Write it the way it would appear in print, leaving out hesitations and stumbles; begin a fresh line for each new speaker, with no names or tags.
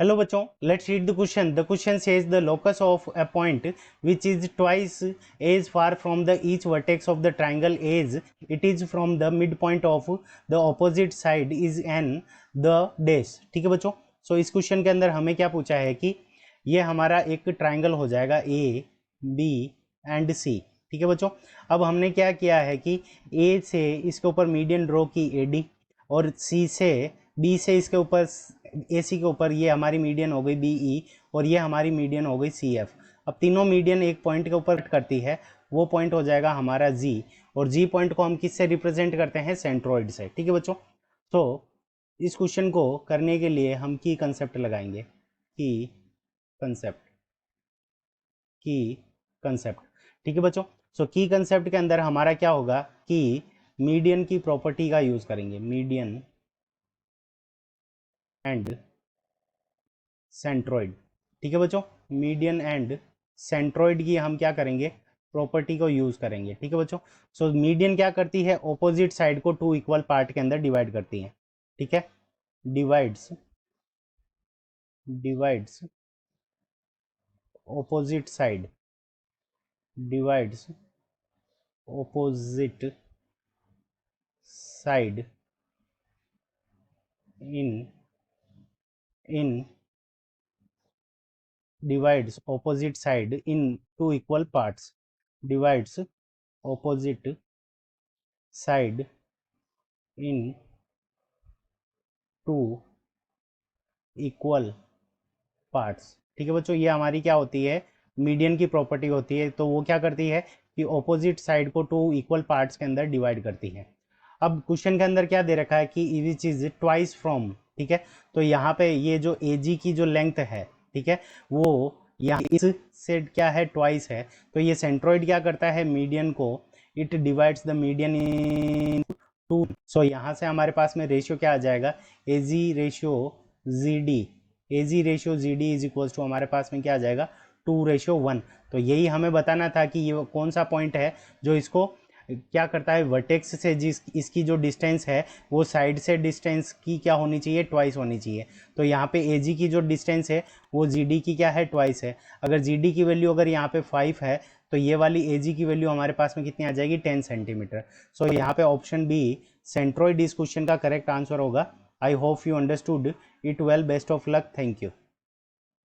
Hello बच्चों, let's read the question. The question says the locus of a point which is twice as far from the each vertex of the triangle as it is from the mid point of the opposite side is an the dash. ठीक है बच्चों. सो इस question के अंदर हमें क्या पूछा है कि ये हमारा एक ट्राइंगल हो जाएगा ए बी एंड सी. ठीक है बच्चों. अब हमने क्या किया है कि ए से इसके ऊपर मीडियन ड्रॉ की ए डी, और सी से बी से इसके ऊपर ए सी के ऊपर ये हमारी मीडियन हो गई बी ई, और ये हमारी मीडियन हो गई सी एफ. अब तीनों मीडियन एक पॉइंट के ऊपर करती है, वो पॉइंट हो जाएगा हमारा जी, और जी पॉइंट को हम किससे रिप्रेजेंट करते हैं? सेंट्रोइड से. ठीक है बच्चों. तो इस क्वेश्चन को करने के लिए हम की कंसेप्ट लगाएंगे. की कंसेप्ट, की कंसेप्ट. ठीक है बच्चों. सो की कंसेप्ट के अंदर हमारा क्या होगा कि मीडियन की प्रॉपर्टी का यूज करेंगे. Median and centroid. ठीक है बच्चों. मीडियन एंड सेंट्रोइड की हम क्या करेंगे? प्रॉपर्टी को यूज करेंगे. ठीक है बच्चों. सो मीडियन क्या करती है? ऑपोजिट साइड को टू इक्वल पार्ट के अंदर डिवाइड करती है. ठीक है. Divides divides opposite side, divides opposite side in in divides opposite side in two equal parts, divides opposite side in two equal parts. ठीक है बच्चों. ये हमारी क्या होती है? मीडियन की प्रॉपर्टी होती है. तो वो क्या करती है कि ऑपोजिट साइड को टू इक्वल पार्ट्स के अंदर डिवाइड करती है. अब क्वेश्चन के अंदर क्या दे रखा है कि विच इज ट्वाइस फ्रॉम. ठीक है. तो यहाँ पे ये जो ए जी की जो लेंथ है, ठीक है, वो यहाँ इस से क्या है? ट्वाइस है. तो ये सेंट्रोइड क्या करता है? मीडियन को it divides the median in two. So यहाँ से हमारे पास में रेशियो क्या आ जाएगा? A G ratio G D. A G ratio G D is equals to हमारे पास में क्या आ जाएगा? 2:1. तो यही हमें बताना था कि ये कौन सा पॉइंट है जो इसको क्या करता है? वर्टेक्स से जिस इसकी जो डिस्टेंस है वो साइड से डिस्टेंस की क्या होनी चाहिए? ट्वाइस होनी चाहिए. तो यहाँ पे ए जी की जो डिस्टेंस है वो जी डी की क्या है? ट्वाइस है. अगर जी डी की वैल्यू अगर यहाँ पे 5 है तो ये वाली ए जी की वैल्यू हमारे पास में कितनी आ जाएगी? 10 सेंटीमीटर. सो यहाँ पे ऑप्शन बी सेंट्रोइड इस क्वेश्चन का करेक्ट आंसर होगा. I hope you understood it well. Best of luck. Thank you.